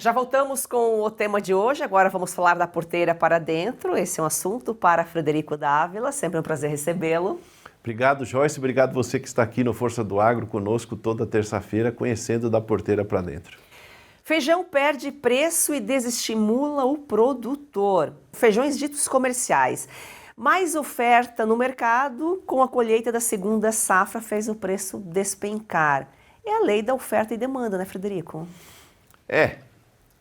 Já voltamos com o tema de hoje, agora vamos falar da porteira para dentro. Esse é um assunto para Frederico Dávila, sempre um prazer recebê-lo. Obrigado, Joyce, obrigado você que está aqui no Força do Agro conosco toda terça-feira, conhecendo da porteira para dentro. Feijão perde preço e desestimula o produtor. Feijões ditos comerciais. Mais oferta no mercado, com a colheita da segunda safra, fez o preço despencar. É a lei da oferta e demanda, né, Frederico?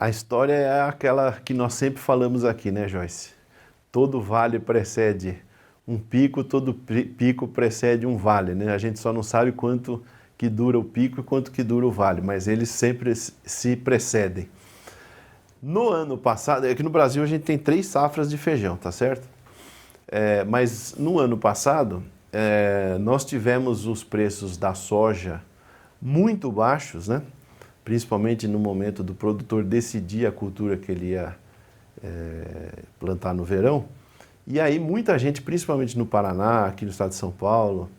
A história é aquela que nós sempre falamos aqui, né, Joyce? Todo vale precede um pico, todo pico precede um vale, né? A gente só não sabe quanto que dura o pico e quanto que dura o vale, mas eles sempre se precedem. No ano passado, aqui no Brasil a gente tem 3 safras de feijão, tá certo? Mas no ano passado, nós tivemos os preços da soja muito baixos, né? Principalmente no momento do produtor decidir a cultura que ele ia plantar no verão. E aí muita gente, principalmente no Paraná, aqui no estado de São Paulo,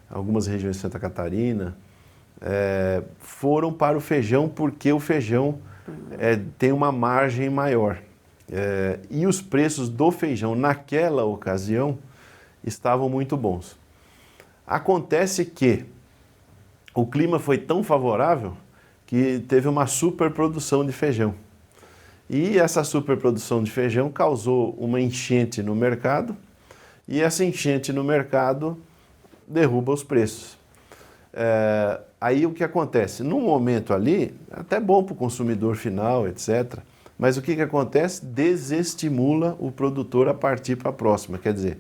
algumas regiões de Santa Catarina, foram para o feijão porque o feijão tem uma margem maior. E os preços do feijão naquela ocasião estavam muito bons. Acontece que o clima foi tão favorável que teve uma superprodução de feijão. E essa superprodução de feijão causou uma enchente no mercado, e essa enchente no mercado derruba os preços. Aí o que acontece? Num momento ali, até bom para o consumidor final, etc., mas o que acontece? Desestimula o produtor a partir para a próxima. Quer dizer,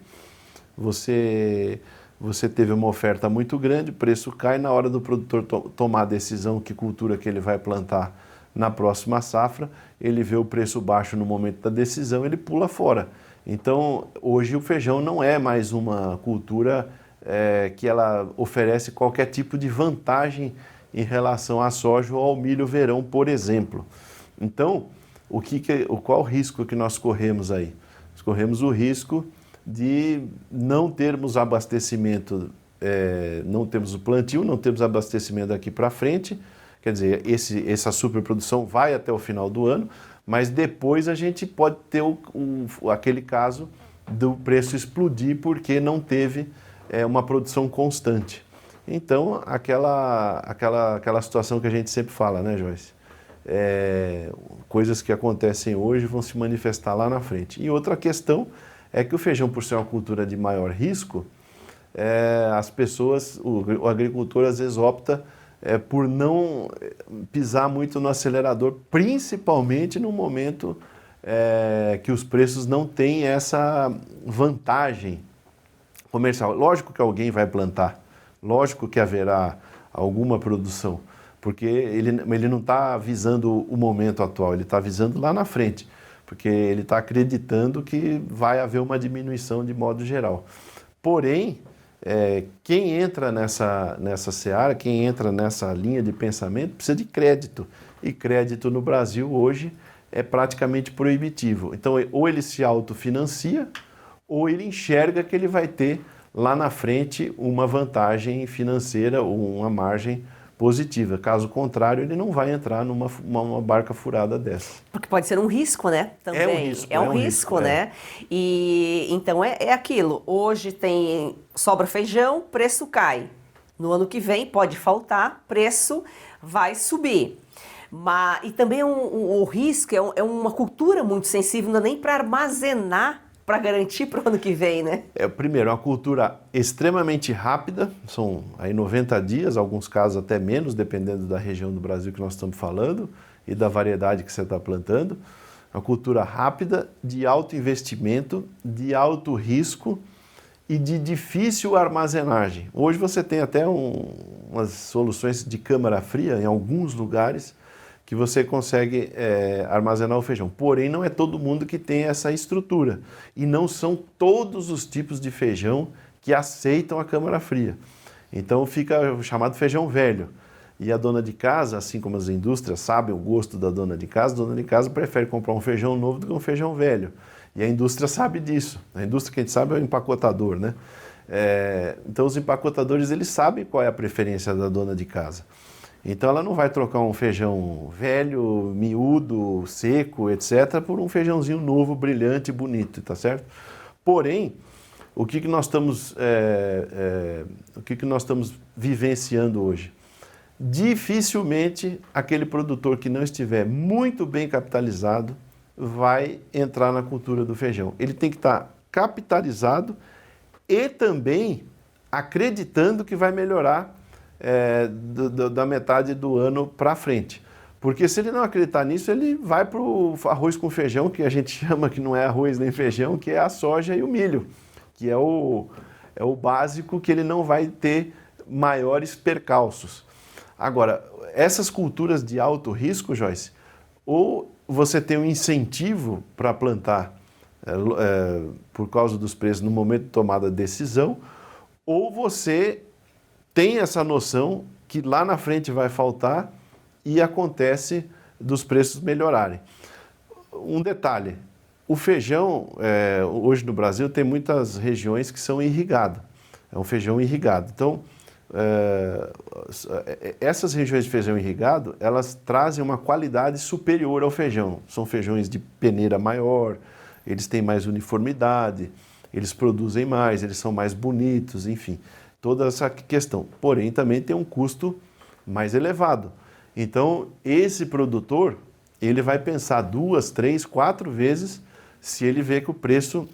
você teve uma oferta muito grande, o preço cai, na hora do produtor tomar a decisão que cultura que ele vai plantar na próxima safra, ele vê o preço baixo no momento da decisão, ele pula fora. Então, hoje o feijão não é mais uma cultura que ela oferece qualquer tipo de vantagem em relação à soja ou ao milho verão, por exemplo. Então, qual o risco que nós corremos aí? Nós corremos o risco de não termos abastecimento, não temos o plantio, não temos abastecimento daqui para frente, quer dizer, essa superprodução vai até o final do ano, mas depois a gente pode ter aquele caso do preço explodir porque não teve uma produção constante. Então, aquela situação que a gente sempre fala, né, Joyce? Coisas que acontecem hoje vão se manifestar lá na frente. E outra questão é que o feijão, por ser uma cultura de maior risco, as pessoas, o agricultor às vezes opta por não pisar muito no acelerador, principalmente no momento que os preços não têm essa vantagem comercial. Lógico que alguém vai plantar, lógico que haverá alguma produção, porque ele não está visando o momento atual, ele está visando lá na frente, porque ele está acreditando que vai haver uma diminuição de modo geral. Porém, quem entra nessa seara, quem entra nessa linha de pensamento, precisa de crédito. E crédito no Brasil hoje é praticamente proibitivo. Então, ou ele se autofinancia, ou ele enxerga que ele vai ter lá na frente uma vantagem financeira ou uma margem positiva. Caso contrário, ele não vai entrar numa barca furada dessa. Porque pode ser um risco, né? Também. É um risco, né? E então é aquilo. Hoje sobra feijão, preço cai. No ano que vem pode faltar, preço vai subir. E também o risco é uma cultura muito sensível, não é nem para armazenar, para garantir para o ano que vem, né? Primeiro, é uma cultura extremamente rápida, são aí 90 dias, alguns casos até menos, dependendo da região do Brasil que nós estamos falando e da variedade que você está plantando. Uma cultura rápida, de alto investimento, de alto risco e de difícil armazenagem. Hoje você tem até umas soluções de câmara fria em alguns lugares que você consegue armazenar o feijão. Porém, não é todo mundo que tem essa estrutura. E não são todos os tipos de feijão que aceitam a câmara fria. Então fica o chamado feijão velho. E a dona de casa, assim como as indústrias sabem o gosto da dona de casa, a dona de casa prefere comprar um feijão novo do que um feijão velho. E a indústria sabe disso. A indústria que a gente sabe é o empacotador, né? Então os empacotadores, eles sabem qual é a preferência da dona de casa. Então ela não vai trocar um feijão velho, miúdo, seco, etc., por um feijãozinho novo, brilhante, bonito, tá certo? Porém, o que nós estamos vivenciando hoje? Dificilmente aquele produtor que não estiver muito bem capitalizado vai entrar na cultura do feijão. Ele tem que estar capitalizado e também acreditando que vai melhorar da metade do ano para frente. Porque se ele não acreditar nisso, ele vai para o arroz com feijão, que a gente chama que não é arroz nem feijão, que é a soja e o milho, que é o básico, que ele não vai ter maiores percalços. Agora, essas culturas de alto risco, Joyce, ou você tem um incentivo para plantar por causa dos preços no momento de tomada de decisão, ou você tem essa noção que lá na frente vai faltar e acontece dos preços melhorarem. Um detalhe, o feijão, hoje no Brasil, tem muitas regiões que são irrigadas, é um feijão irrigado. Então, essas regiões de feijão irrigado, elas trazem uma qualidade superior ao feijão. São feijões de peneira maior, eles têm mais uniformidade, eles produzem mais, eles são mais bonitos, enfim, toda essa questão. Porém, também tem um custo mais elevado. Então, esse produtor, ele vai pensar 2, 3, 4 vezes se ele vê que o preço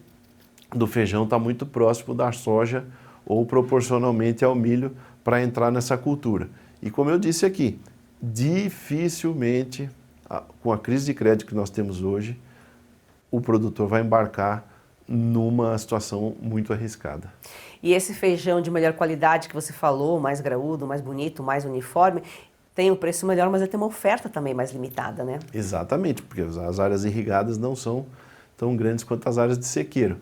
do feijão está muito próximo da soja ou proporcionalmente ao milho para entrar nessa cultura. E como eu disse aqui, dificilmente, com a crise de crédito que nós temos hoje, o produtor vai embarcar numa situação muito arriscada. E esse feijão de melhor qualidade que você falou, mais graúdo, mais bonito, mais uniforme, tem um preço melhor, mas ele tem uma oferta também mais limitada, né? Exatamente, porque as áreas irrigadas não são tão grandes quanto as áreas de sequeiro.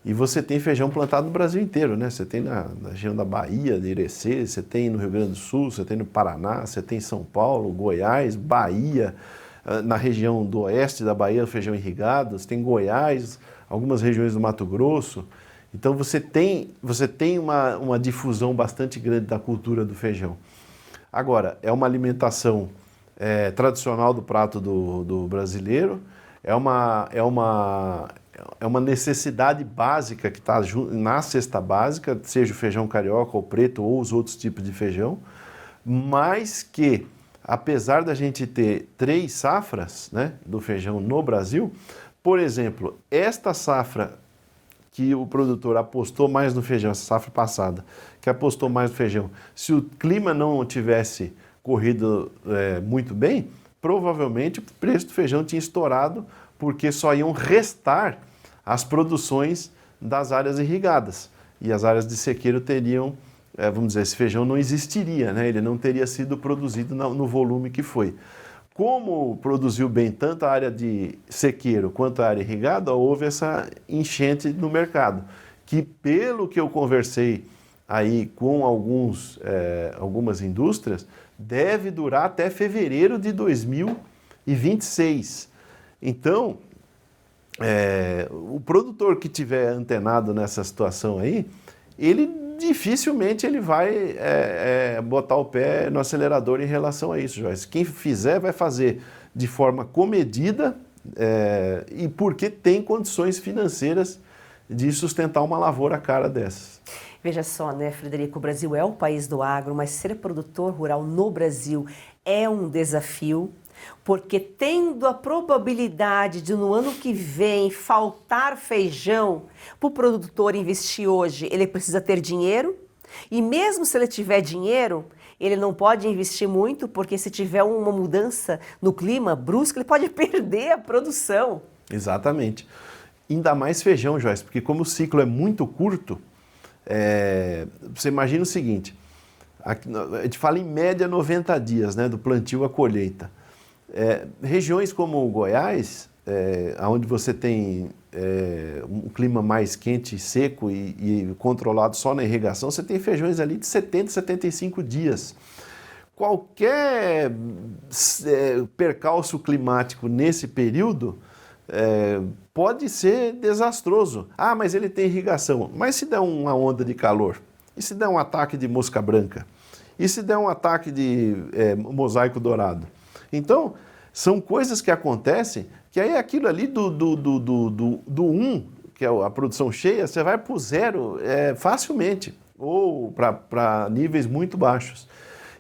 E você tem feijão plantado no Brasil inteiro, né? Você tem na região da Bahia, de Irecê, você tem no Rio Grande do Sul, você tem no Paraná, você tem em São Paulo, Goiás, Bahia, na região do oeste da Bahia, feijão irrigado, você tem Goiás, algumas regiões do Mato Grosso. Então você tem uma difusão bastante grande da cultura do feijão. Agora, é uma alimentação tradicional do prato do brasileiro, é uma necessidade básica que está na cesta básica, seja o feijão carioca ou preto ou os outros tipos de feijão, mas que, apesar da gente ter 3 safras, né, do feijão no Brasil, por exemplo, esta safra que o produtor apostou mais no feijão, essa safra passada, que apostou mais no feijão, se o clima não tivesse corrido muito bem, provavelmente o preço do feijão tinha estourado, porque só iam restar as produções das áreas irrigadas. E as áreas de sequeiro teriam, vamos dizer, esse feijão não existiria, né? Ele não teria sido produzido no volume que foi. Como produziu bem tanto a área de sequeiro quanto a área irrigada, houve essa enchente no mercado, que pelo que eu conversei aí com algumas indústrias, deve durar até fevereiro de 2026. Então, o produtor que tiver antenado nessa situação aí, ele dificilmente ele vai botar o pé no acelerador em relação a isso, Joyce. Quem fizer vai fazer de forma comedida e porque tem condições financeiras de sustentar uma lavoura cara dessas. Veja só, né, Frederico, o Brasil é o país do agro, mas ser produtor rural no Brasil é um desafio, porque tendo a probabilidade de no ano que vem faltar feijão para o produtor investir hoje, ele precisa ter dinheiro, e mesmo se ele tiver dinheiro, ele não pode investir muito, porque se tiver uma mudança no clima brusca, ele pode perder a produção. Exatamente. Ainda mais feijão, Joyce, porque como o ciclo é muito curto, você imagina o seguinte, a gente fala em média 90 dias, né, do plantio à colheita. Regiões como o Goiás, onde você tem um clima mais quente e seco e controlado só na irrigação, você tem feijões ali de 70, 75 dias. Qualquer percalço climático nesse período pode ser desastroso. Ah, mas ele tem irrigação. Mas se der uma onda de calor? E se der um ataque de mosca branca? E se der um ataque de mosaico dourado? Então, são coisas que acontecem que aí aquilo ali do 1, que é a produção cheia, você vai para o 0 facilmente, ou para níveis muito baixos.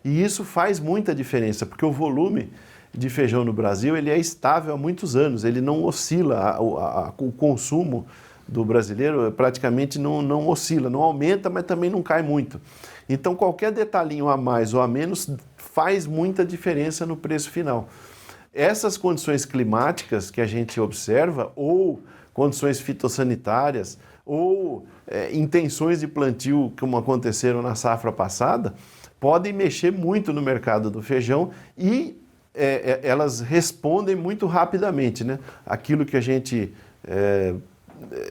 E isso faz muita diferença, porque o volume de feijão no Brasil ele é estável há muitos anos, ele não oscila, o consumo do brasileiro praticamente não oscila, não aumenta, mas também não cai muito. Então qualquer detalhinho a mais ou a menos faz muita diferença no preço final. Essas condições climáticas que a gente observa, ou condições fitossanitárias, ou intenções de plantio como aconteceram na safra passada, podem mexer muito no mercado do feijão e elas respondem muito rapidamente, né? Aquilo que a gente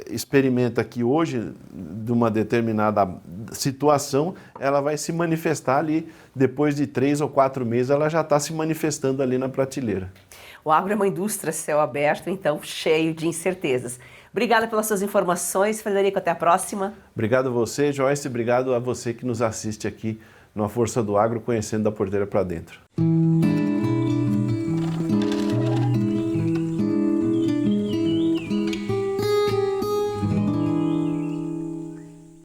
experimenta aqui hoje, de uma determinada situação, ela vai se manifestar ali, depois de 3 ou 4 meses, ela já está se manifestando ali na prateleira. O agro é uma indústria céu aberto, então cheio de incertezas. Obrigada pelas suas informações, Frederico, até a próxima. Obrigado a você, Joyce, obrigado a você que nos assiste aqui no A Força do Agro, conhecendo da porteira para dentro.